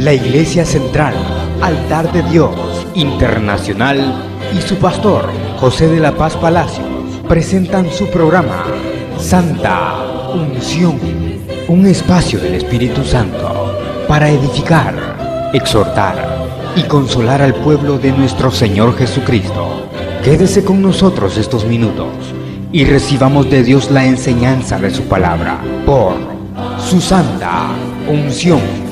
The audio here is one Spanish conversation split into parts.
La Iglesia Central, Altar de Dios Internacional y su pastor, José de la Paz Palacios, presentan su programa Santa Unción, un espacio del Espíritu Santo para edificar, exhortar y consolar al pueblo de nuestro Señor Jesucristo. Quédese con nosotros estos minutos y recibamos de Dios la enseñanza de su palabra por su Santa Unción.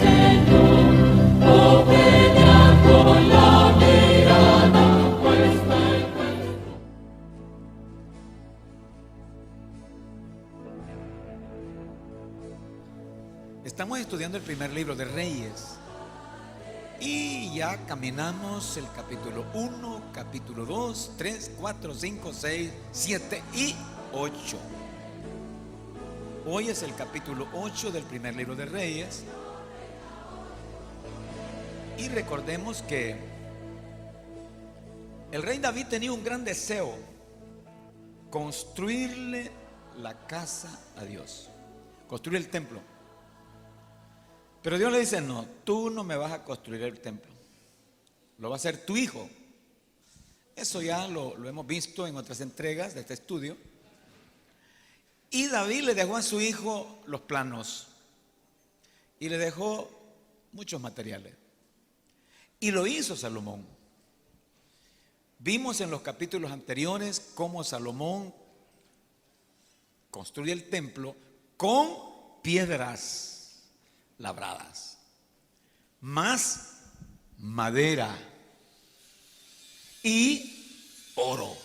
Estamos estudiando el primer libro de Reyes y ya caminamos el capítulo 1, capítulo 2, 3, 4, 5, 6, 7 y 8. Hoy es el capítulo 8 del primer libro de Reyes. Y recordemos que el rey David tenía un gran deseo: construirle la casa a Dios, construir el templo. Pero Dios le dice: no, tú no me vas a construir el templo, lo va a hacer tu hijo. Eso ya lo hemos visto en otras entregas de este estudio. Y David le dejó a su hijo los planos y le dejó muchos materiales. Y lo hizo Salomón. Vimos en los capítulos anteriores cómo Salomón construye el templo con piedras labradas, más madera y oro.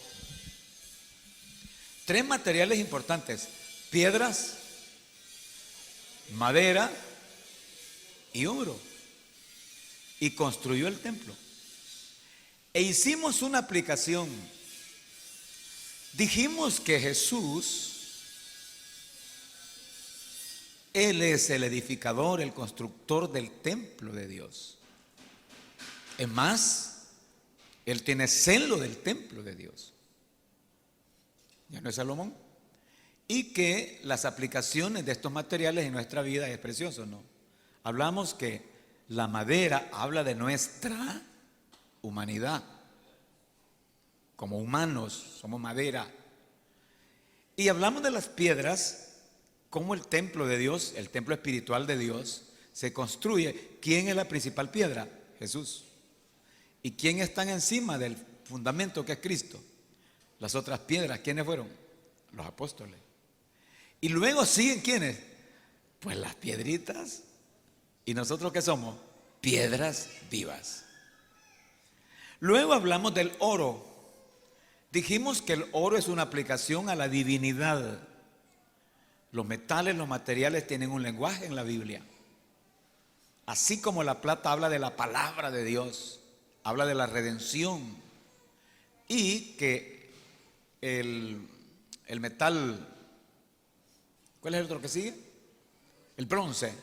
Tres materiales importantes: piedras, madera y oro. Y construyó el templo. E hicimos una aplicación. Dijimos que Jesús, Él es el edificador, el constructor del templo de Dios. Es más, Él tiene celo del templo de Dios. Ya no es Salomón. Y que las aplicaciones de estos materiales en nuestra vida es precioso, ¿no? Hablamos que la madera habla de nuestra humanidad. Como humanos somos madera. Y hablamos de las piedras, cómo el templo de Dios, el templo espiritual de Dios, se construye. ¿Quién es la principal piedra? Jesús. ¿Y quién está encima del fundamento que es Cristo? Las otras piedras, ¿quiénes fueron? Los apóstoles. Y luego siguen, ¿quiénes? Pues las piedritas. ¿Y nosotros qué somos? Piedras vivas. Luego hablamos del oro. Dijimos que el oro es una aplicación a la divinidad. Los metales, los materiales tienen un lenguaje en la Biblia. Así como la plata habla de la palabra de Dios, habla de la redención. Y que el metal, ¿cuál es el otro que sigue? El bronce,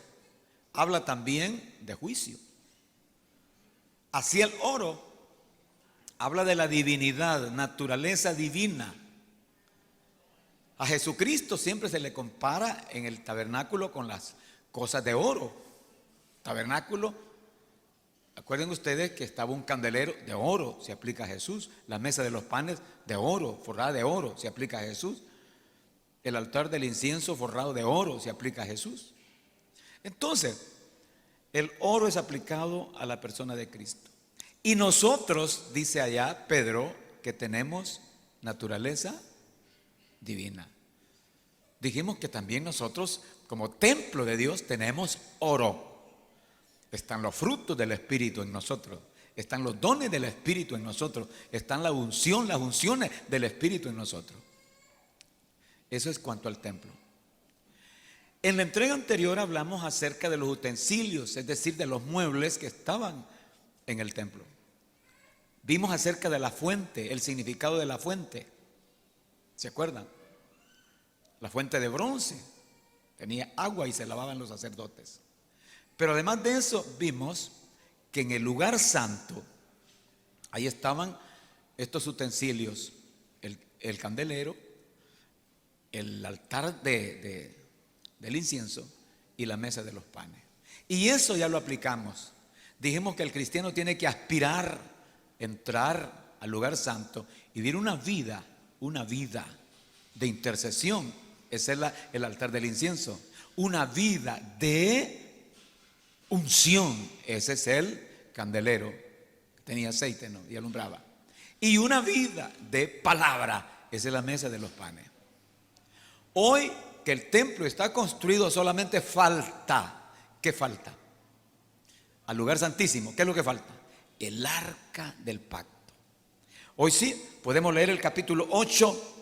habla también de juicio. Así el oro habla de la divinidad, naturaleza divina. A Jesucristo siempre se le compara en el tabernáculo con las cosas de oro. Tabernáculo, acuerden ustedes que estaba un candelero de oro, se aplica a Jesús. La mesa de los panes de oro, forrada de oro, se aplica a Jesús. El altar del incienso forrado de oro, se aplica a Jesús. Entonces, el oro es aplicado a la persona de Cristo. Y nosotros, dice allá Pedro, que tenemos naturaleza divina. Dijimos que también nosotros, como templo de Dios, tenemos oro. Están los frutos del Espíritu en nosotros. Están los dones del Espíritu en nosotros. Están la unción, las unciones del Espíritu en nosotros. Eso es cuanto al templo. En la entrega anterior hablamos acerca de los utensilios, es decir, de los muebles que estaban en el templo. Vimos acerca de la fuente, el significado de la fuente. ¿Se acuerdan? La fuente de bronce tenía agua y se lavaban los sacerdotes. Pero además de eso vimos que en el lugar santo, ahí estaban estos utensilios: el candelero, el altar del incienso y la mesa de los panes. Y eso ya lo aplicamos. Dijimos que el cristiano tiene que aspirar, entrar al lugar santo y vivir una vida de intercesión. Ese es el altar del incienso. Una vida de unción. Ese es el candelero. Tenía aceite, ¿no? Y alumbraba. Y una vida de palabra. Esa es la mesa de los panes. Hoy que el templo está construido, solamente falta. ¿Qué falta? Al lugar santísimo. ¿Qué es lo que falta? El arca del pacto. Hoy sí, podemos leer el capítulo 8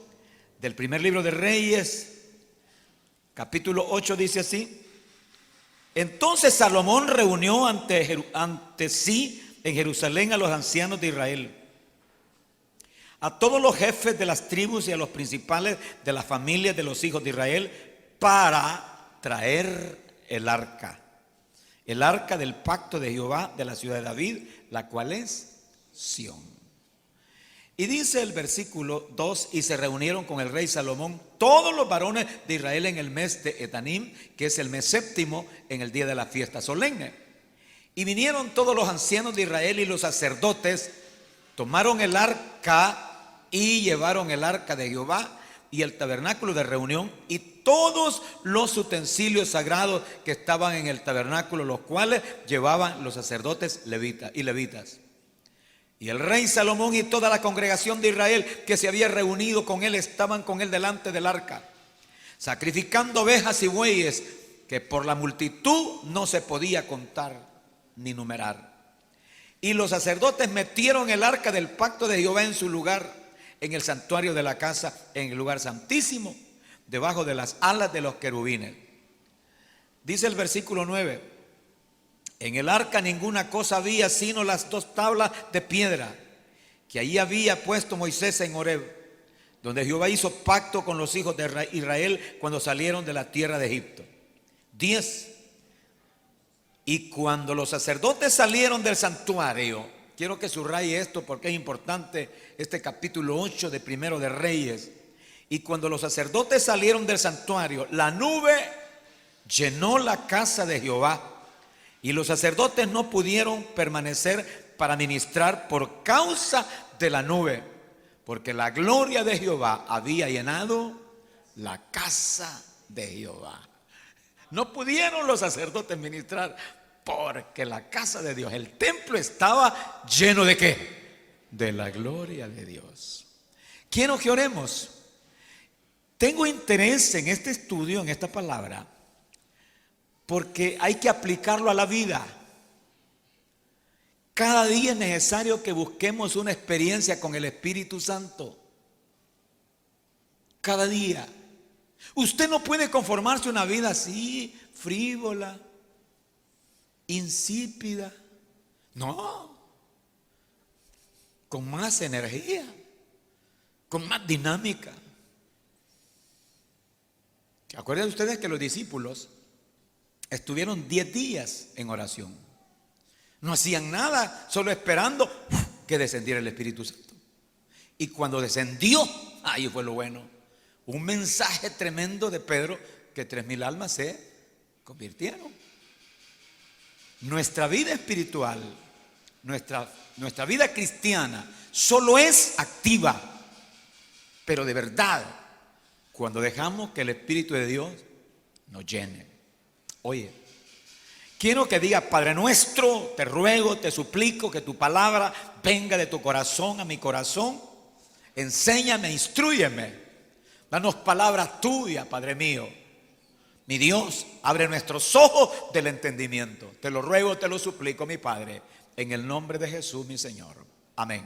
del primer libro de Reyes. Capítulo 8 dice así: entonces Salomón reunió ante sí en Jerusalén a los ancianos de Israel, a todos los jefes de las tribus y a los principales de las familias de los hijos de Israel, para traer el arca del pacto de Jehová de la ciudad de David, la cual es Sión. Y dice el versículo 2: y se reunieron con el rey Salomón todos los varones de Israel en el mes de Etanim, que es el mes séptimo, en el día de la fiesta solemne. Y vinieron todos los ancianos de Israel y los sacerdotes, tomaron el arca y llevaron el arca de Jehová y el tabernáculo de reunión y todos los utensilios sagrados que estaban en el tabernáculo, los cuales llevaban los sacerdotes levitas. Y el rey Salomón y toda la congregación de Israel que se había reunido con él, estaban con él delante del arca, sacrificando ovejas y bueyes que por la multitud no se podía contar ni numerar. Y los sacerdotes metieron el arca del pacto de Jehová en su lugar, en el santuario de la casa, en el lugar santísimo, debajo de las alas de los querubines. Dice el versículo 9: en el arca ninguna cosa había sino las 2 tablas de piedra que allí había puesto Moisés en Horeb, donde Jehová hizo pacto con los hijos de Israel cuando salieron de la tierra de Egipto. 10. Y cuando los sacerdotes salieron del santuario, quiero que subraye esto porque es importante, este capítulo 8 de Primero de Reyes. Y cuando los sacerdotes salieron del santuario, la nube llenó la casa de Jehová. Y los sacerdotes no pudieron permanecer para ministrar por causa de la nube, porque la gloria de Jehová había llenado la casa de Jehová. No pudieron los sacerdotes ministrar porque la casa de Dios, el templo, estaba lleno ¿de qué? De la gloria de Dios. Quiero que oremos. Tengo interés en este estudio, en esta palabra, porque hay que aplicarlo a la vida. Cada día es necesario que busquemos una experiencia con el Espíritu Santo. Cada día. Usted no puede conformarse a una vida así, frívola, insípida. No. Con más energía, con más dinámica. Acuérdense ustedes que los discípulos estuvieron 10 días en oración. No hacían nada, solo esperando que descendiera el Espíritu Santo. Y cuando descendió, ahí fue lo bueno. Un mensaje tremendo de Pedro, que 3,000 almas se convirtieron. Nuestra vida espiritual, nuestra vida cristiana, solo es activa, pero de verdad, cuando dejamos que el Espíritu de Dios nos llene. Oye, quiero que diga: Padre nuestro, te ruego, te suplico que tu palabra venga de tu corazón a mi corazón. Enséñame, instrúyeme. Danos palabras tuyas, Padre mío. Mi Dios, abre nuestros ojos del entendimiento. Te lo ruego, te lo suplico, mi Padre, en el nombre de Jesús, mi Señor. Amén.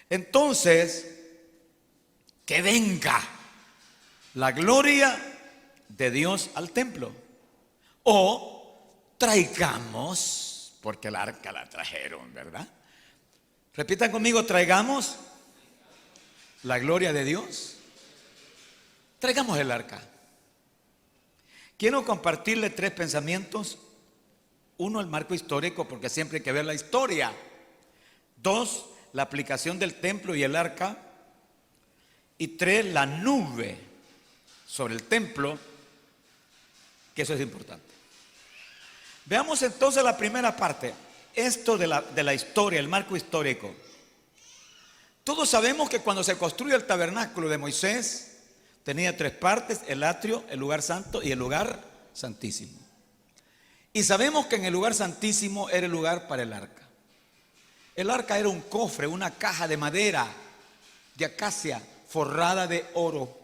Entonces, que venga la gloria de Dios al templo. O traigamos, porque el arca la trajeron, ¿verdad? Repitan conmigo: traigamos la gloria de Dios. Traigamos el arca. Quiero compartirle 3 pensamientos. 1, el marco histórico, porque siempre hay que ver la historia. 2, la aplicación del templo y el arca. Y 3, la nube sobre el templo, que eso es importante. Veamos entonces la primera parte, esto de la historia, el marco histórico. Todos sabemos que cuando se construye el tabernáculo de Moisés, tenía 3 partes: el atrio, el lugar santo y el lugar santísimo. Y sabemos que en el lugar santísimo era el lugar para el arca. El arca era un cofre, una caja de madera, de acacia, forrada de oro.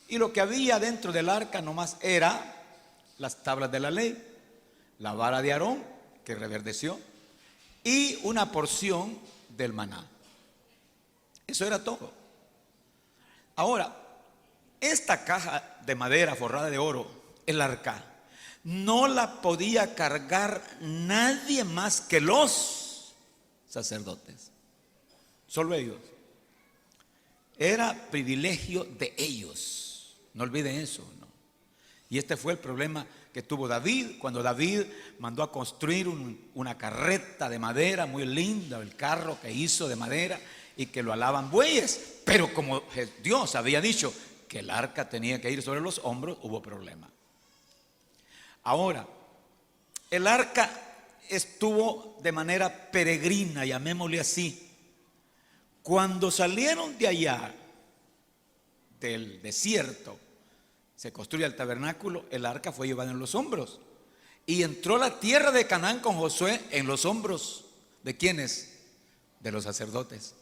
Y lo que había dentro del arca nomás era las tablas de la ley, la vara de Aarón, que reverdeció, y una porción del maná. Eso era todo. Ahora, esta caja de madera forrada de oro, el arca, no la podía cargar nadie más que los sacerdotes. Solo ellos. Era privilegio de ellos. No olviden eso, ¿no? Y este fue el problema que tuvo David cuando David mandó a construir una carreta de madera muy linda, el carro que hizo de madera y que lo alaban bueyes. Pero como Dios había dicho que el arca tenía que ir sobre los hombros, hubo problema. Ahora, el arca estuvo de manera peregrina, llamémosle así. Cuando salieron de allá, del desierto, se construye el tabernáculo, el arca fue llevada en los hombros. Y entró la tierra de Canaán con Josué en los hombros. ¿De quiénes? De los sacerdotes.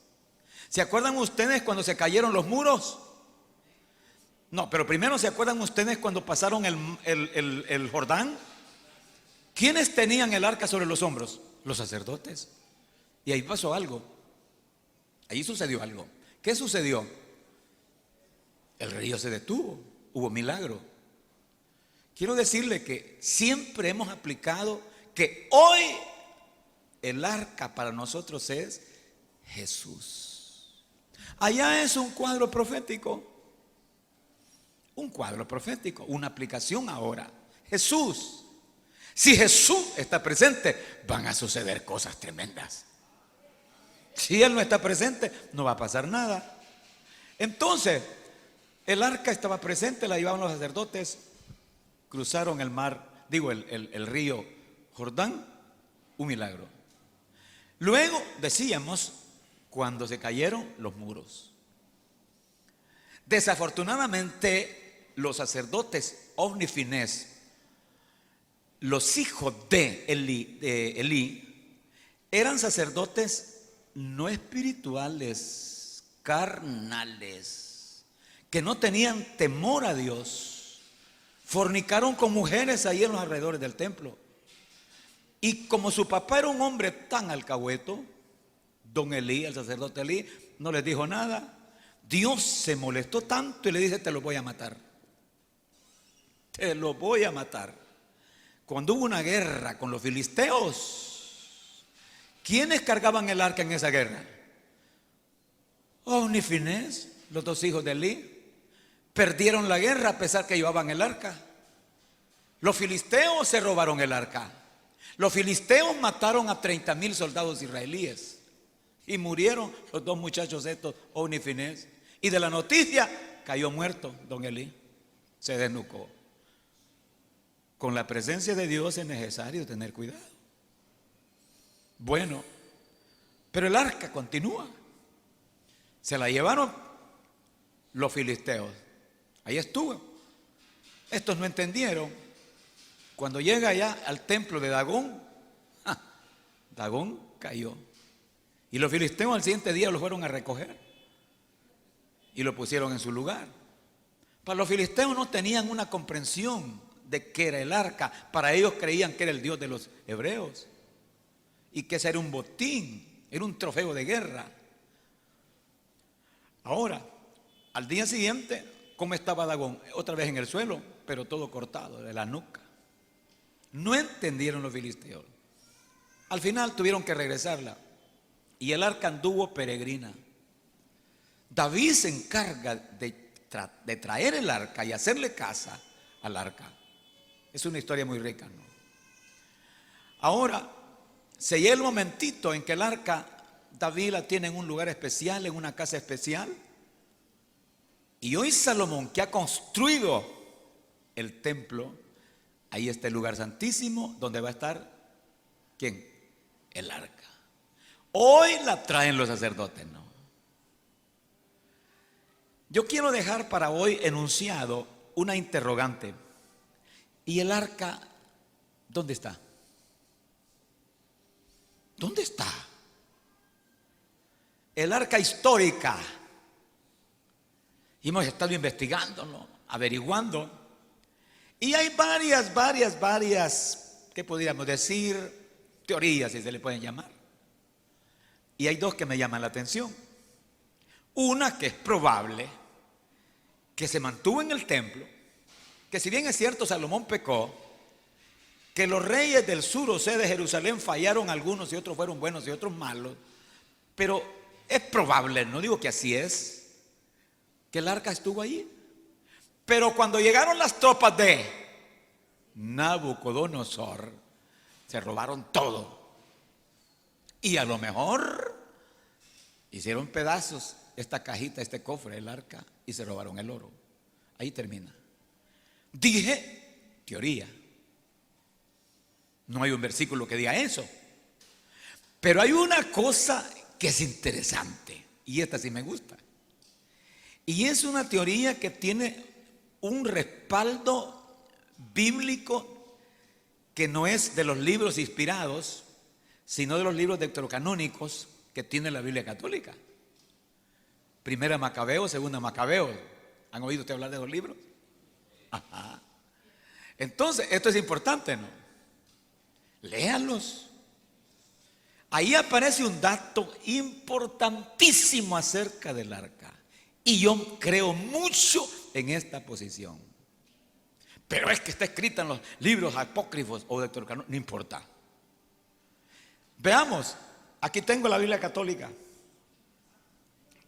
¿Se acuerdan ustedes cuando se cayeron los muros? No, pero primero, ¿se acuerdan ustedes cuando pasaron el Jordán? ¿Quiénes tenían el arca sobre los hombros? Los sacerdotes. Y ahí pasó algo. Ahí sucedió algo. ¿Qué sucedió? El río se detuvo. Hubo milagro. Quiero decirle que siempre hemos aplicado que hoy el arca para nosotros es Jesús. Allá es un cuadro profético. Un cuadro profético, una aplicación ahora. Jesús. Si Jesús está presente, van a suceder cosas tremendas. Si Él no está presente, no va a pasar nada. Entonces, el arca estaba presente, la llevaban los sacerdotes, cruzaron el mar, el río Jordán, un milagro. Luego, decíamos, cuando se cayeron los muros. Desafortunadamente, los sacerdotes Ofni y Finés, los hijos de Elí, eran sacerdotes no espirituales, carnales, que no tenían temor a Dios. Fornicaron con mujeres ahí en los alrededores del templo. Y como su papá era un hombre tan alcahueto, don Elí, el sacerdote Elí, no les dijo nada. Dios se molestó tanto y le dice: te lo voy a matar. Te lo voy a matar. Cuando hubo una guerra con los filisteos, ¿quiénes cargaban el arca en esa guerra? Ofni y Finés, los 2 hijos de Elí, perdieron la guerra a pesar que llevaban el arca. Los filisteos se robaron el arca. Los filisteos mataron a 30,000 soldados israelíes y murieron los 2 muchachos estos, Ofni y Finés. Y de la noticia cayó muerto don Elí, se desnucó. Con la presencia de Dios es necesario tener cuidado. Bueno, pero el arca continúa. Se la llevaron los filisteos. Ahí estuvo. Estos no entendieron. Cuando llega allá al templo de Dagón, Dagón cayó. Y los filisteos al siguiente día lo fueron a recoger y lo pusieron en su lugar. Para los filisteos no tenían una comprensión de qué era el arca. Para ellos creían que era el Dios de los hebreos y que ese era un botín, era un trofeo de guerra. Ahora, al día siguiente, ¿cómo estaba Dagón? Otra vez en el suelo, pero todo cortado de la nuca. No entendieron los filisteos. Al final tuvieron que regresarla y el arca anduvo peregrina. David se encarga de traer el arca y hacerle casa al arca. Es una historia muy rica, ¿no? Ahora, se llega el momentito en que el arca David la tiene en un lugar especial, en una casa especial. Y hoy Salomón, que ha construido el templo, Ahí está el lugar santísimo donde va a estar, ¿quién? El arca. Hoy la traen los sacerdotes, ¿no? Yo quiero dejar para hoy enunciado una interrogante. ¿Y el arca dónde está? ¿Dónde está? El arca histórica. Y hemos estado investigándolo, averiguando. Y hay varias, ¿qué podríamos decir? Teorías, si se le pueden llamar. Y hay dos que me llaman la atención. Una, que es probable que se mantuvo en el templo, que si bien es cierto Salomón pecó, que los reyes del sur, o sea de Jerusalén, fallaron algunos y otros fueron buenos y otros malos, pero es probable, no digo que así es, que el arca estuvo allí. Pero cuando llegaron las tropas de Nabucodonosor, se robaron todo. Y a lo mejor hicieron pedazos esta cajita, este cofre, el arca, y se robaron el oro. Ahí termina. Dije, teoría. No hay un versículo que diga eso. Pero hay una cosa que es interesante, y esta sí me gusta. Y es una teoría que tiene un respaldo bíblico que no es de los libros inspirados, sino de los libros deuterocanónicos que tiene la Biblia católica. Primera Macabeo, Segunda Macabeo. ¿Han oído usted hablar de los libros? Ajá. Entonces, esto es importante, ¿no? Léanlos. Ahí aparece un dato importantísimo acerca del arca. Y yo creo mucho en esta posición. Pero es que está escrita en los libros apócrifos o deuterocanónicos, no importa. Veamos, aquí tengo la Biblia católica.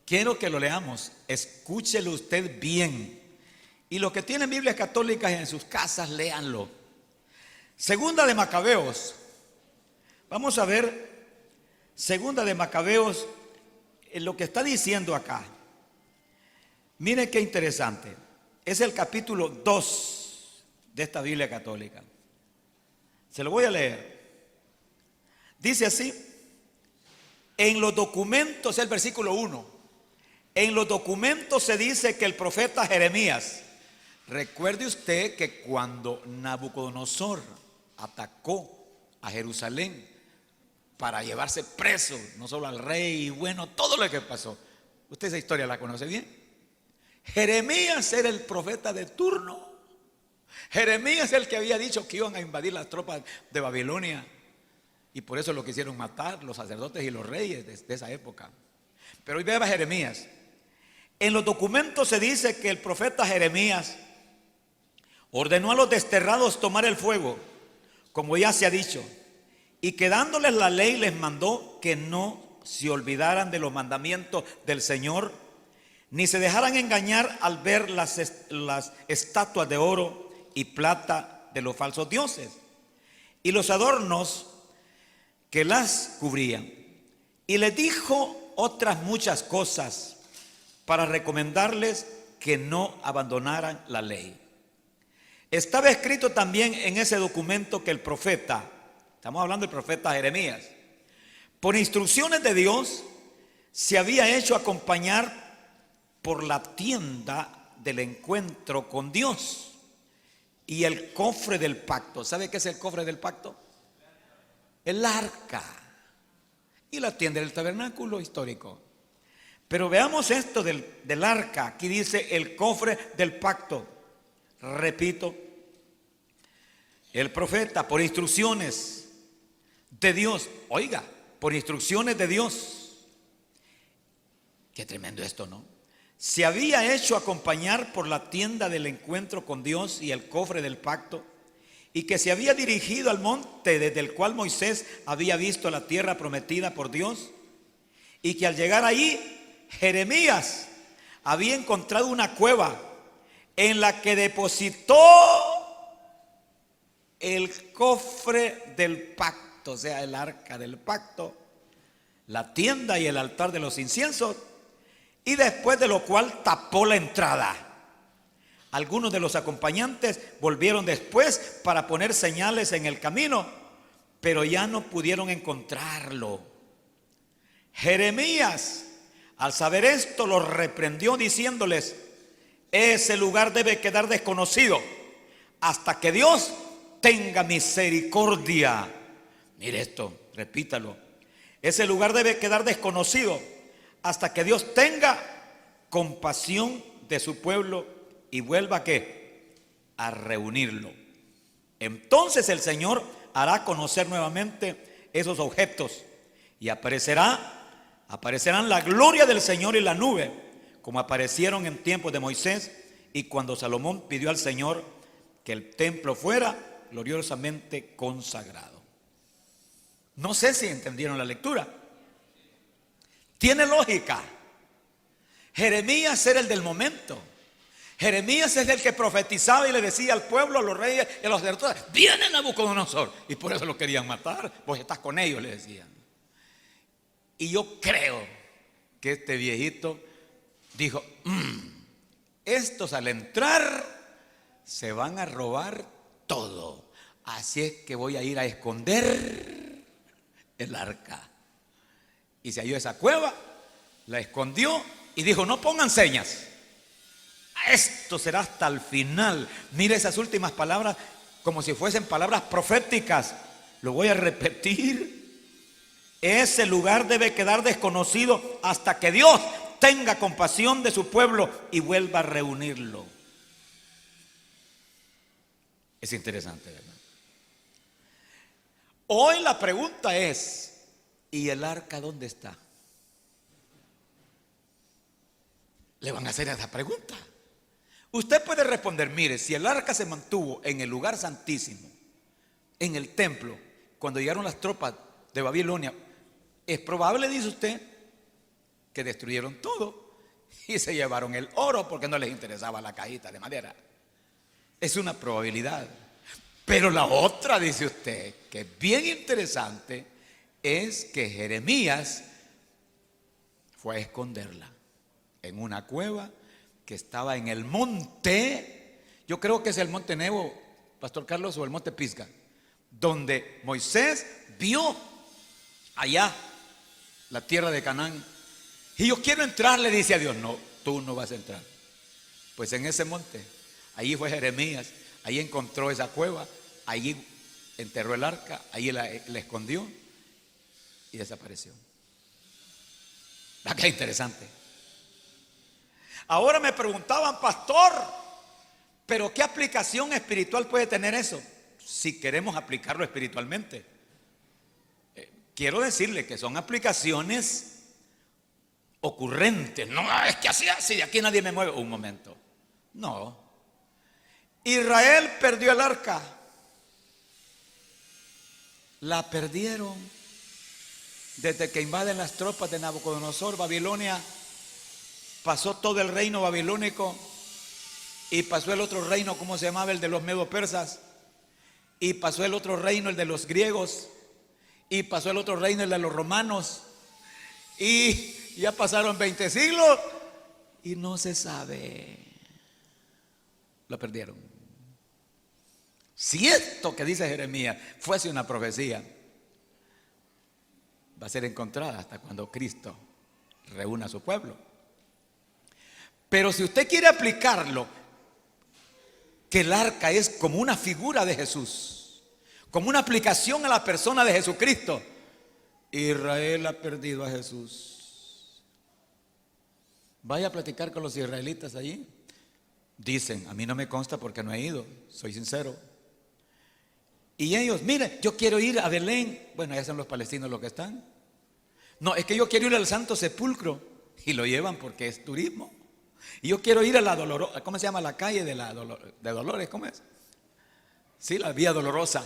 Quiero que lo leamos, escúchelo usted bien. Y los que tienen Biblias católicas en sus casas, léanlo. Segunda de Macabeos. Vamos a ver, Segunda de Macabeos, lo que está diciendo acá. Mire qué interesante. Es el capítulo 2 de esta Biblia católica. Se lo voy a leer. Dice así: en los documentos, el versículo 1. En los documentos se dice que el profeta Jeremías, recuerde usted que cuando Nabucodonosor atacó a Jerusalén para llevarse preso, no solo al rey, y bueno, todo lo que pasó, usted esa historia la conoce bien. Jeremías era el profeta de turno. Jeremías es el que había dicho que iban a invadir las tropas de Babilonia, y por eso lo quisieron matar los sacerdotes y los reyes de esa época. Pero hoy vea Jeremías. En los documentos se dice que el profeta Jeremías ordenó a los desterrados tomar el fuego, como ya se ha dicho, y que dándoles la ley les mandó que no se olvidaran de los mandamientos del Señor, ni se dejaran engañar al ver las estatuas de oro y plata de los falsos dioses y los adornos que las cubrían. Y les dijo otras muchas cosas para recomendarles que no abandonaran la ley. Estaba escrito también en ese documento que el profeta, estamos hablando del profeta Jeremías, por instrucciones de Dios, se había hecho acompañar por la tienda del encuentro con Dios y el cofre del pacto. ¿Sabe qué es el cofre del pacto? El arca y la tienda del tabernáculo histórico. Pero veamos esto del arca. Aquí dice el cofre del pacto. Repito, el profeta por instrucciones de Dios, oiga, por instrucciones de Dios. Qué tremendo esto, ¿no? Se había hecho acompañar por la tienda del encuentro con Dios y el cofre del pacto, y que se había dirigido al monte desde el cual Moisés había visto la tierra prometida por Dios, y que al llegar allí Jeremías había encontrado una cueva en la que depositó el cofre del pacto, o sea, el arca del pacto, la tienda y el altar de los inciensos, y después de lo cual tapó la entrada. Algunos de los acompañantes volvieron después para poner señales en el camino, pero ya no pudieron encontrarlo. Jeremías, al saber esto, los reprendió diciéndoles: ese lugar debe quedar desconocido hasta que Dios tenga misericordia. Mire esto, repítalo. Ese lugar debe quedar desconocido hasta que Dios tenga compasión de su pueblo y vuelva ¿a qué? A reunirlo. Entonces el Señor hará conocer nuevamente esos objetos y aparecerán la gloria del Señor y la nube, como aparecieron en tiempos de Moisés y cuando Salomón pidió al Señor que el templo fuera gloriosamente consagrado. No sé si entendieron la lectura. Tiene lógica. Jeremías era el del momento. Jeremías es el que profetizaba y le decía al pueblo, a los reyes y a los sacerdotes: viene Nabucodonosor. Y por eso lo querían matar. Vos estás con ellos, le decían. Y yo creo que este viejito dijo: estos al entrar se van a robar todo. Así es que voy a ir a esconder el arca. Y se halló esa cueva, la escondió y dijo: no pongan señas. Esto será hasta el final. Mire esas últimas palabras como si fuesen palabras proféticas. Lo voy a repetir. Ese lugar debe quedar desconocido hasta que Dios tenga compasión de su pueblo y vuelva a reunirlo. Es interesante, ¿verdad? Hoy la pregunta es: ¿y el arca dónde está? Le van a hacer esa pregunta. Usted puede responder: mire, si el arca se mantuvo en el lugar santísimo, en el templo, cuando llegaron las tropas de Babilonia, es probable, dice usted, que destruyeron todo y se llevaron el oro porque no les interesaba la cajita de madera. Es una probabilidad. Pero la otra, dice usted, que es bien interesante, es que Jeremías fue a esconderla en una cueva que estaba en el monte. Yo creo que es el monte Nebo, Pastor Carlos, o el monte Pisga, donde Moisés vio allá la tierra de Canaán. Y yo quiero entrar, le dice a Dios: no, tú no vas a entrar. Pues en ese monte, ahí fue Jeremías, ahí encontró esa cueva, ahí enterró el arca, ahí la escondió y desapareció. ¿Verdad que es interesante? Ahora me preguntaban: pastor, ¿pero qué aplicación espiritual puede tener eso? Si queremos aplicarlo espiritualmente. Quiero decirle que son aplicaciones ocurrentes. No, es que así de aquí nadie me mueve. Un momento. No. Israel perdió el arca. La perdieron. Desde que invaden las tropas de Nabucodonosor, Babilonia, pasó todo el reino babilónico y pasó el otro reino, ¿cómo se llamaba? El de los medo-persas. Y pasó el otro reino, el de los griegos. Y pasó el otro reino, el de los romanos. Y ya pasaron 20 siglos y no se sabe. Lo perdieron. Si esto que dice Jeremías fuese una profecía, va a ser encontrada hasta cuando Cristo reúna a su pueblo. Pero si usted quiere aplicarlo, que el arca es como una figura de Jesús, como una aplicación a la persona de Jesucristo. Israel ha perdido a Jesús. Vaya a platicar con los israelitas allí. Dicen: a mí no me consta porque no he ido, soy sincero. Y ellos: mire, yo quiero ir a Belén. Bueno, ya son los palestinos los que están. No, es que yo quiero ir al Santo Sepulcro. Y lo llevan porque es turismo. Y yo quiero ir a la Dolorosa. ¿Cómo se llama la calle de Dolores? ¿Cómo es? Sí, la Vía Dolorosa.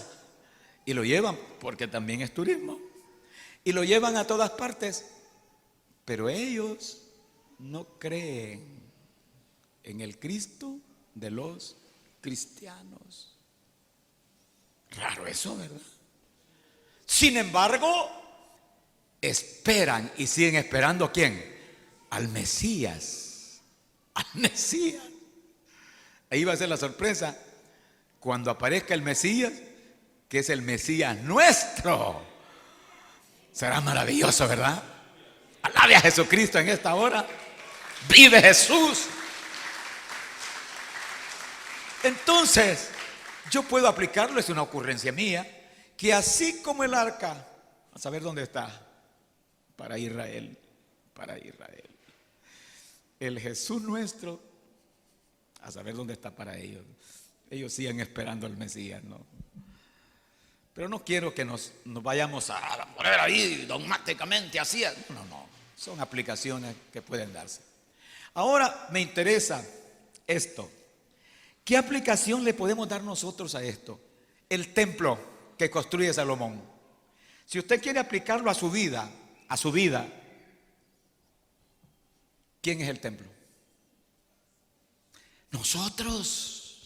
Y lo llevan porque también es turismo. Y lo llevan a todas partes. Pero ellos no creen en el Cristo de los cristianos. Raro eso, ¿verdad? Sin embargo, esperan y siguen esperando ¿a quién? Al Mesías. Al Mesías. Ahí va a ser la sorpresa cuando aparezca el Mesías, que es el Mesías nuestro. Será maravilloso, ¿verdad? Alabe a Jesucristo en esta hora. Vive Jesús. Entonces, yo puedo aplicarlo, es una ocurrencia mía, que así como el arca, a saber dónde está, para Israel, el Jesús nuestro, a saber dónde está para ellos. Ellos siguen esperando al Mesías, ¿no? Pero no quiero que nos vayamos a poner ahí dogmáticamente así. No, son aplicaciones que pueden darse. Ahora me interesa esto. ¿Qué aplicación le podemos dar nosotros a esto? El templo que construye Salomón. Si usted quiere aplicarlo a su vida, ¿quién es el templo? Nosotros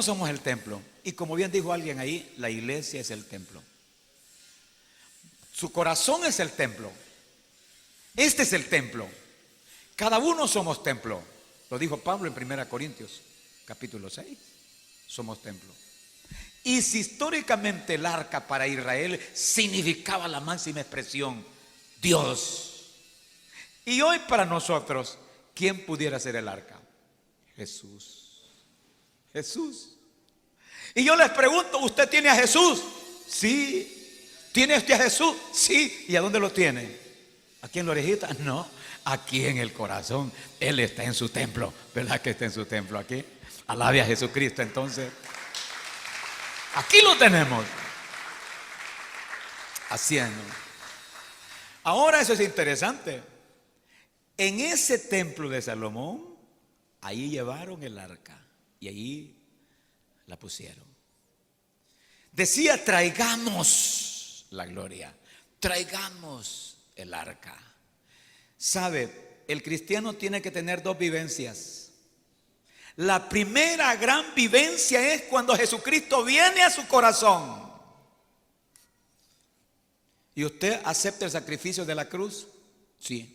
somos el templo. Y como bien dijo alguien ahí, la iglesia es el templo. Su corazón es el templo. Este es el templo. Cada uno somos templo. Lo dijo Pablo en 1 Corintios, capítulo 6. Somos templo. Y si históricamente el arca para Israel significaba la máxima expresión, Dios. Y hoy para nosotros, ¿quién pudiera ser el arca? Jesús. Y yo les pregunto, ¿usted tiene a Jesús? Sí. ¿Tiene usted a Jesús? Sí. ¿Y a dónde lo tiene? ¿Aquí en la orejita? No, aquí en el corazón. Él está en su templo. ¿Verdad que está en su templo aquí? Alabe a Jesucristo entonces. Aquí lo tenemos. Haciendo. Ahora eso es interesante. En ese templo de Salomón, ahí llevaron el arca y ahí la pusieron. Decía, traigamos la gloria, traigamos el arca. ¿Sabe? El cristiano tiene que tener dos vivencias. La primera gran vivencia es cuando Jesucristo viene a su corazón. ¿Y usted acepta el sacrificio de la cruz? Sí.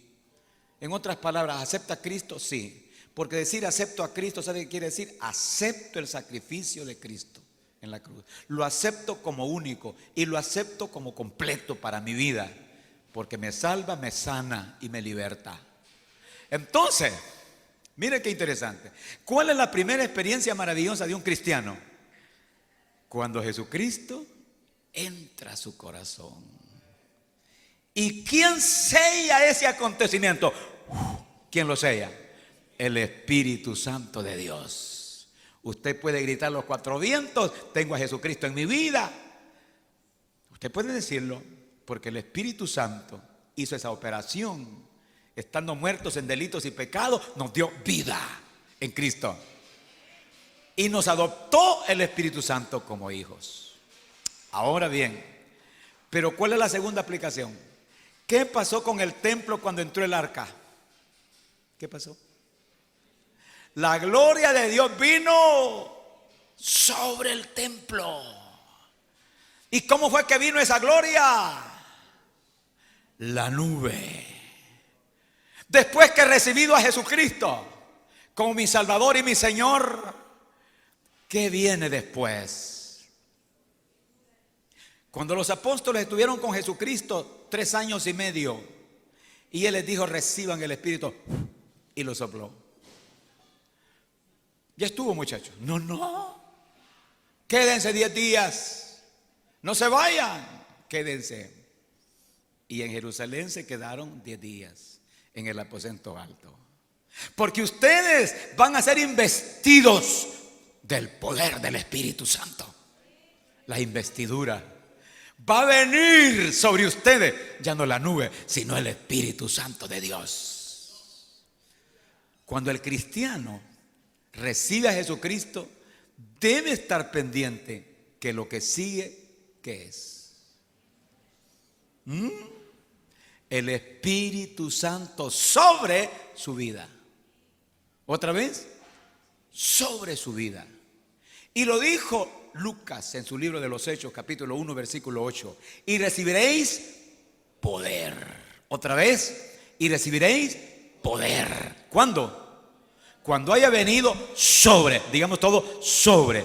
En otras palabras, ¿acepta a Cristo? Sí. Porque decir acepto a Cristo, ¿sabe qué quiere decir? Acepto el sacrificio de Cristo en la cruz. Lo acepto como único y lo acepto como completo para mi vida. Porque me salva, me sana y me liberta. Entonces, mire qué interesante. ¿Cuál es la primera experiencia maravillosa de un cristiano? Cuando Jesucristo entra a su corazón. ¿Y quién sella ese acontecimiento? ¿Quién lo sella? El Espíritu Santo de Dios. Usted puede gritar los cuatro vientos, tengo a Jesucristo en mi vida. Usted puede decirlo, porque el Espíritu Santo hizo esa operación. Estando muertos en delitos y pecados, nos dio vida en Cristo. Y nos adoptó el Espíritu Santo como hijos. Ahora bien, pero ¿cuál es la segunda aplicación? ¿Qué pasó con el templo cuando entró el arca? ¿Qué pasó? La gloria de Dios vino sobre el templo. ¿Y cómo fue que vino esa gloria? La nube. Después que he recibido a Jesucristo como mi Salvador y mi Señor, ¿qué viene después? Cuando los apóstoles estuvieron con Jesucristo 3 años y medio, y Él les dijo, reciban el Espíritu, y lo sopló. Ya estuvo, muchachos. No. Quédense 10 días. No se vayan. Quédense. Y en Jerusalén se quedaron 10 días en el aposento alto. Porque ustedes van a ser investidos del poder del Espíritu Santo. La investidura va a venir sobre ustedes. Ya no la nube, sino el Espíritu Santo de Dios. Cuando el cristiano recibe a Jesucristo, debe estar pendiente que lo que sigue, ¿qué es? El Espíritu Santo sobre su vida. ¿Otra vez? Sobre su vida. Y lo dijo Lucas en su libro de los Hechos, capítulo 1, versículo 8. Y recibiréis poder. Otra vez. Y recibiréis poder. ¿Cuándo? Cuando haya venido sobre, digamos todo, sobre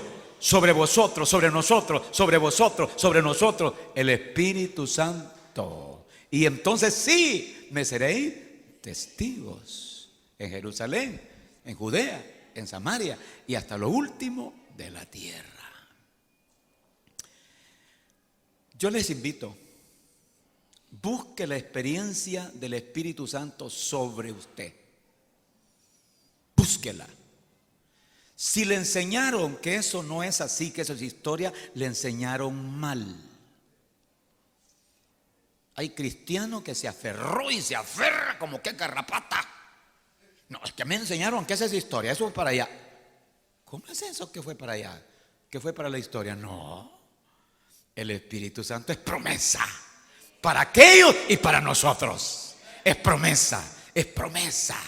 vosotros, sobre nosotros, sobre vosotros, sobre nosotros, el Espíritu Santo. Y entonces sí, me seréis testigos en Jerusalén, en Judea, en Samaria y hasta lo último de la tierra. Yo les invito, busque la experiencia del Espíritu Santo sobre usted. Búsquela. Si le enseñaron que eso no es así, que eso es historia, le enseñaron mal. Hay cristiano que se aferró y se aferra como que garrapata. No, es que me enseñaron que esa es historia, eso fue para allá. ¿Cómo es eso que fue para allá? ¿Que fue para la historia? No. El Espíritu Santo es promesa para aquellos y para nosotros. Es promesa, es promesa.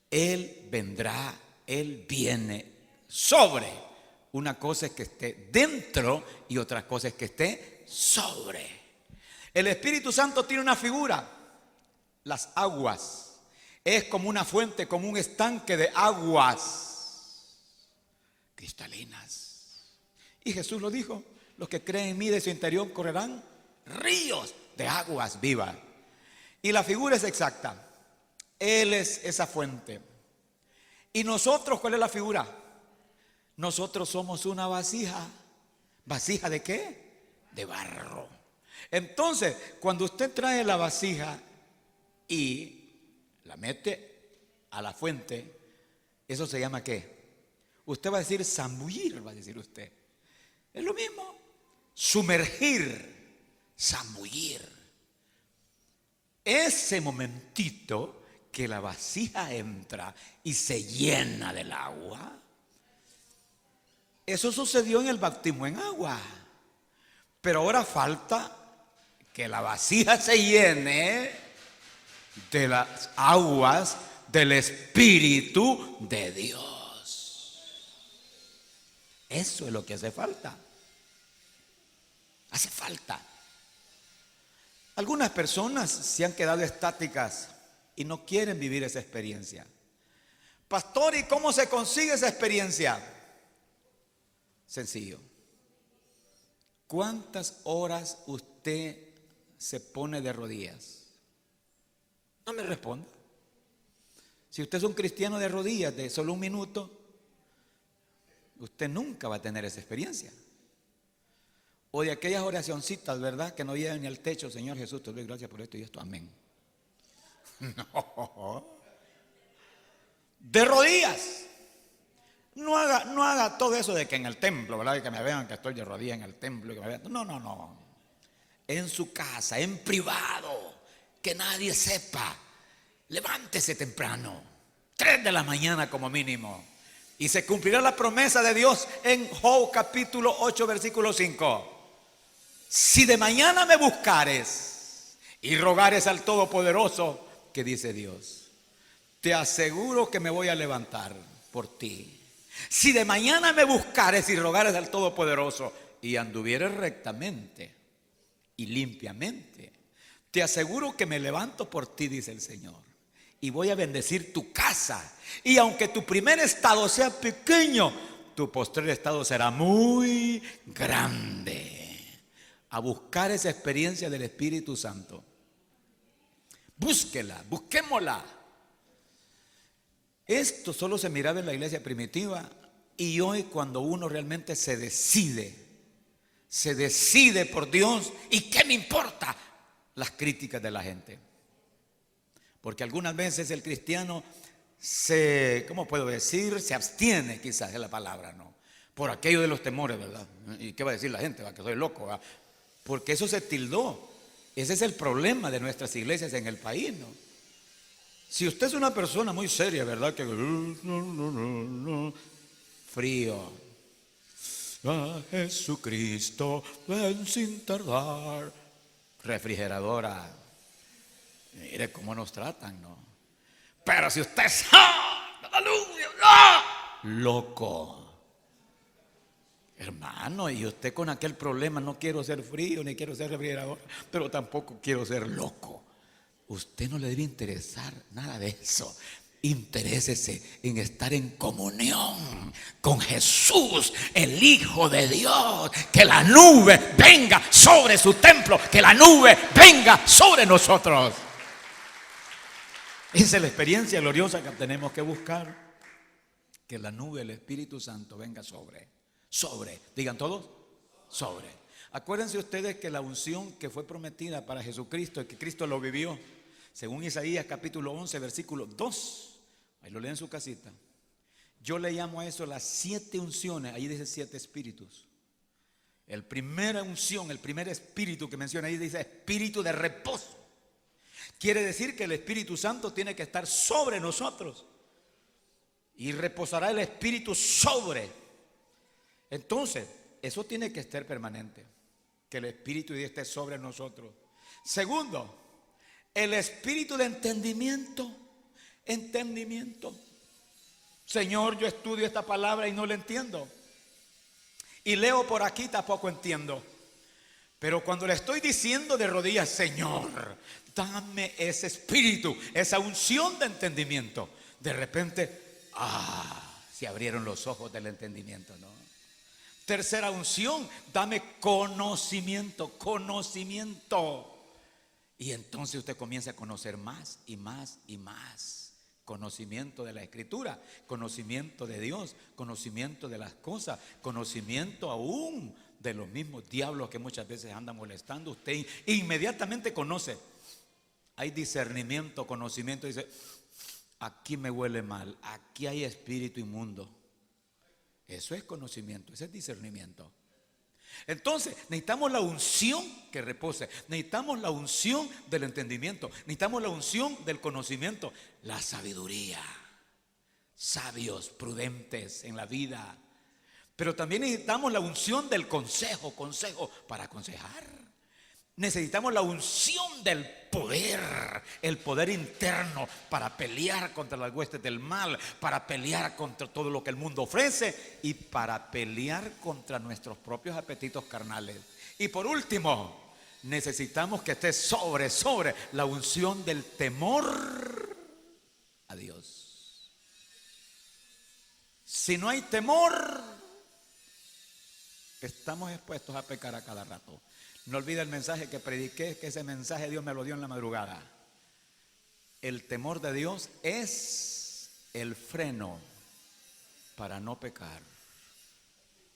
Él vendrá, Él viene sobre. Una cosa es que esté dentro y otra cosa es que esté sobre. El Espíritu Santo tiene una figura, las aguas. Es como una fuente, como un estanque de aguas cristalinas. Y Jesús lo dijo, los que creen en mí de su interior correrán ríos de aguas vivas. Y la figura es exacta. Él es esa fuente. ¿Y nosotros cuál es la figura? Nosotros somos una vasija. ¿Vasija de qué? De barro. Entonces, cuando usted trae la vasija y la mete a la fuente, ¿eso se llama qué? Usted va a decir zambullir, va a decir usted. Es lo mismo. Sumergir, zambullir. Ese momentito que la vasija entra y se llena del agua, eso sucedió en el bautismo en agua. Pero ahora falta que la vasija se llene de las aguas del Espíritu de Dios. Eso es lo que hace falta. Hace falta. Algunas personas se han quedado estáticas y no quieren vivir esa experiencia. Pastor, ¿y cómo se consigue esa experiencia? Sencillo. ¿Cuántas horas usted se pone de rodillas? No me responda. Si usted es un cristiano de rodillas de solo un minuto, usted nunca va a tener esa experiencia. O de aquellas oracioncitas, ¿verdad? Que no llegan ni al techo. Señor Jesús, te doy gracias por esto y esto. Amén. No. De rodillas. No haga todo eso de que en el templo, ¿verdad? Y que me vean que estoy de rodillas en el templo. Y que me vean. No. En su casa, en privado. Que nadie sepa. Levántese temprano. 3 de la mañana como mínimo. Y se cumplirá la promesa de Dios en Job capítulo 8 versículo 5. Si de mañana me buscares y rogares al Todopoderoso, ¿qué dice Dios? Te aseguro que me voy a levantar por ti. Si de mañana me buscares y rogares al Todopoderoso y anduvieres rectamente y limpiamente, te aseguro que me levanto por ti, dice el Señor. Y voy a bendecir tu casa. Y aunque tu primer estado sea pequeño, tu postrer estado será muy grande. A buscar esa experiencia del Espíritu Santo. Búsquela, busquémosla. Esto solo se miraba en la iglesia primitiva. Y hoy cuando uno realmente se decide por Dios, ¿y qué me importa las críticas de la gente? Porque algunas veces el cristiano ¿cómo puedo decir? Se abstiene, quizás es la palabra, ¿no? Por aquello de los temores, ¿verdad? ¿Y qué va a decir la gente? ¿Va? Que soy loco, ¿va? Porque eso se tildó. Ese es el problema de nuestras iglesias en el país, ¿no? Si usted es una persona muy seria, ¿verdad? Que frío. A Jesucristo, ven sin tardar. Refrigeradora. Mire cómo nos tratan, ¿no? Pero si usted es ¡aleluya! Loco. Hermano, y usted con aquel problema, no quiero ser frío, ni quiero ser refrigerador, pero tampoco quiero ser loco. Usted no le debe interesar nada de eso. Interésese en estar en comunión con Jesús, el Hijo de Dios. Que la nube venga sobre su templo, que la nube venga sobre nosotros. Esa es la experiencia gloriosa que tenemos que buscar. Que la nube, el Espíritu Santo venga sobre, digan todos, sobre. Acuérdense ustedes que la unción que fue prometida para Jesucristo y que Cristo lo vivió, según Isaías capítulo 11 versículo 2, ahí lo leen en su casita. Yo le llamo a eso las 7 unciones. Ahí dice 7 espíritus. El primera unción, el primer espíritu que menciona ahí dice espíritu de reposo. Quiere decir que el Espíritu Santo tiene que estar sobre nosotros. Y reposará el Espíritu sobre. Entonces, eso tiene que estar permanente. Que el Espíritu de Dios esté sobre nosotros. Segundo, el espíritu de entendimiento. Entendimiento. Señor, yo estudio esta palabra y no la entiendo. Y leo por aquí, tampoco entiendo. Pero cuando le estoy diciendo de rodillas, Señor, dame ese espíritu, esa unción de entendimiento. De repente, se abrieron los ojos del entendimiento, ¿no? Tercera unción, dame conocimiento. Y entonces usted comienza a conocer más y más y más. Conocimiento de la Escritura, conocimiento de Dios, conocimiento de las cosas, conocimiento aún de los mismos diablos que muchas veces andan molestando. Usted inmediatamente conoce. Hay discernimiento, conocimiento. Dice, aquí me huele mal, aquí hay espíritu inmundo. Eso es conocimiento, ese es discernimiento. Entonces necesitamos la unción que repose. Necesitamos la unción del entendimiento. Necesitamos la unción del conocimiento. La sabiduría. Sabios, prudentes en la vida. Pero también necesitamos la unción del consejo para aconsejar. Necesitamos la unción del poder, el poder interno para pelear contra las huestes del mal, para pelear contra todo lo que el mundo ofrece y para pelear contra nuestros propios apetitos carnales. Y por último, necesitamos que esté sobre la unción del temor a Dios. Si no hay temor, estamos expuestos a pecar a cada rato. No olvide el mensaje que prediqué, que ese mensaje Dios me lo dio en la madrugada. El temor de Dios es el freno para no pecar.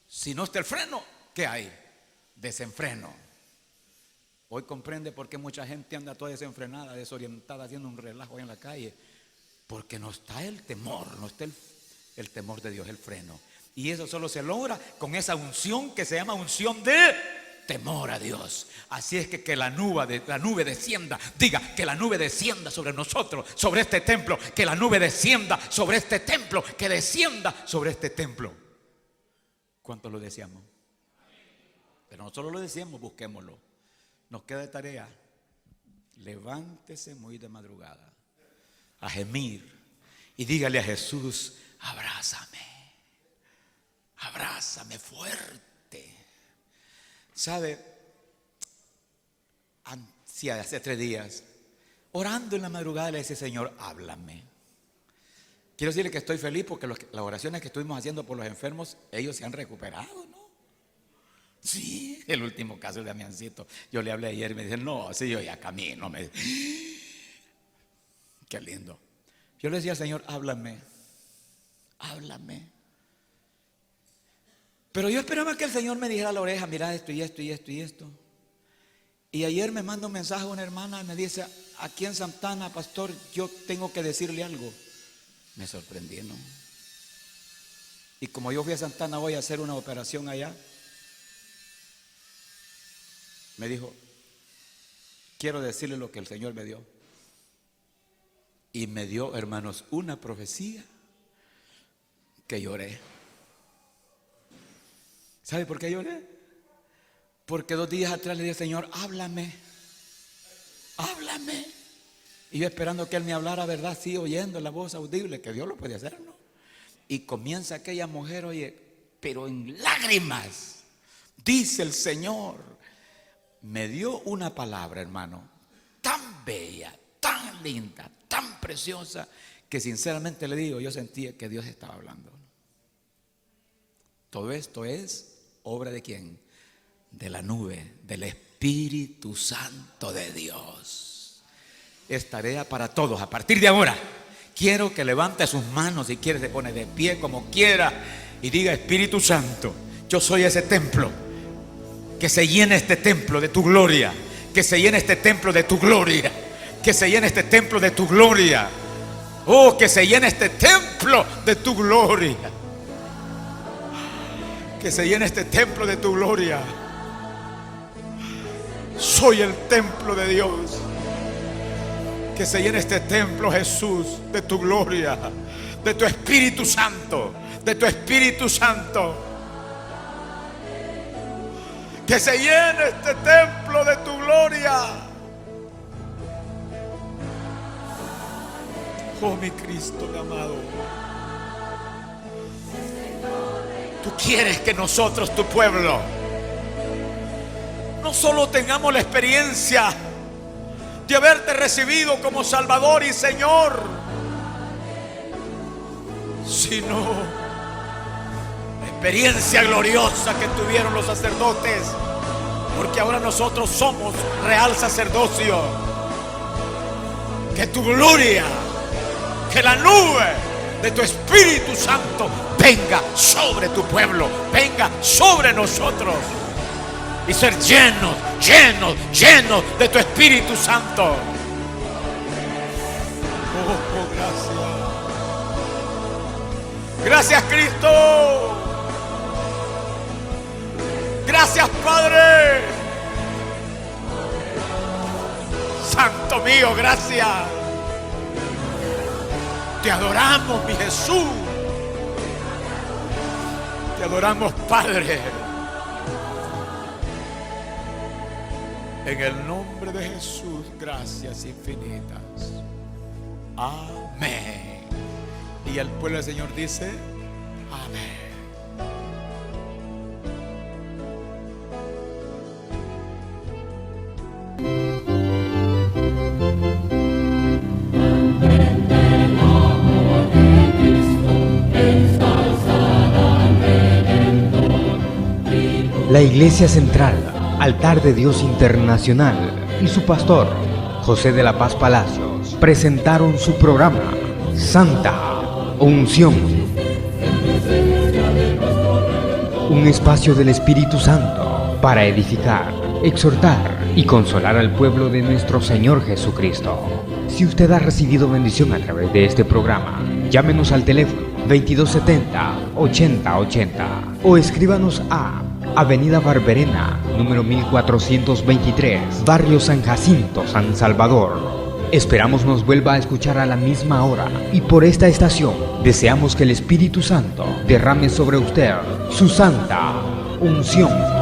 Si no está el freno, ¿qué hay? Desenfreno. Hoy comprende por qué mucha gente anda toda desenfrenada, desorientada, haciendo un relajo ahí en la calle. Porque no está el temor, no está el temor de Dios, el freno. Y eso solo se logra con esa unción que se llama unción de temor a Dios. Así es que la nube descienda. Diga, que la nube descienda sobre nosotros, sobre este templo. Que la nube descienda sobre este templo. Que descienda sobre este templo. ¿Cuántos lo deseamos? Pero no solo lo deseamos, busquémoslo. Nos queda de tarea. Levántese muy de madrugada a gemir y dígale a Jesús, abrázame fuerte. ¿Sabe? Hace 3 días, orando en la madrugada, le dice, Señor, háblame. Quiero decirle que estoy feliz porque las oraciones que estuvimos haciendo por los enfermos, ellos se han recuperado, ¿no? Sí, el último caso de Damiancito. Yo le hablé ayer y me dice, no, sí, yo ya camino. Qué lindo. Yo le decía al Señor, háblame. Pero yo esperaba que el Señor me dijera a la oreja, mira esto y esto y esto y esto. Y ayer me manda un mensaje a una hermana y me dice, aquí en Santana, pastor, yo tengo que decirle algo. Me sorprendí, ¿no? Y como yo fui a Santana hoy a hacer una operación allá, me dijo, quiero decirle lo que el Señor me dio. Y me dio, hermanos, una profecía que lloré. ¿Sabe por qué lloré? Porque 2 días atrás le dije, Señor, háblame. Y yo esperando que Él me hablara, ¿verdad? Sí, oyendo la voz audible, que Dios lo puede hacer, ¿no? Y comienza aquella mujer, oye, pero en lágrimas. Dice el Señor, me dio una palabra, hermano, tan bella, tan linda, tan preciosa, que sinceramente le digo, yo sentía que Dios estaba hablando. Todo esto es obra ¿de quién? De la nube, del Espíritu Santo de Dios. Es tarea para todos. A partir de ahora, quiero que levante sus manos, si quiere se pone de pie como quiera y diga: Espíritu Santo, yo soy ese templo. Que se llene este templo de tu gloria. Que se llene este templo de tu gloria. Que se llene este templo de tu gloria. Oh, que se llene este templo de tu gloria. Que se llene este templo de tu gloria. Soy el templo de Dios. Que se llene este templo, Jesús, de tu gloria, de tu Espíritu Santo, de tu Espíritu Santo. Que se llene este templo de tu gloria. Oh, mi Cristo, mi amado. Tú quieres que nosotros, tu pueblo, no solo tengamos la experiencia de haberte recibido como Salvador y Señor, sino la experiencia gloriosa que tuvieron los sacerdotes, porque ahora nosotros somos real sacerdocio. Que tu gloria, que la nube de tu Espíritu Santo venga sobre tu pueblo, venga sobre nosotros, y ser llenos, llenos, llenos de tu Espíritu Santo. Oh, gracias. Gracias, Cristo. Gracias, Padre. Santo mío, gracias. Te adoramos, mi Jesús. Te adoramos, Padre. En el nombre de Jesús, gracias infinitas. Amén. Y el pueblo del Señor dice: amén. La Iglesia Central, Altar de Dios Internacional y su pastor, José de la Paz Palacios, presentaron su programa Santa Unción. Un espacio del Espíritu Santo para edificar, exhortar y consolar al pueblo de nuestro Señor Jesucristo. Si usted ha recibido bendición a través de este programa, llámenos al teléfono 2270-8080 o escríbanos a Avenida Barberena, número 1423, Barrio San Jacinto, San Salvador. Esperamos nos vuelva a escuchar a la misma hora y por esta estación deseamos que el Espíritu Santo derrame sobre usted su santa unción.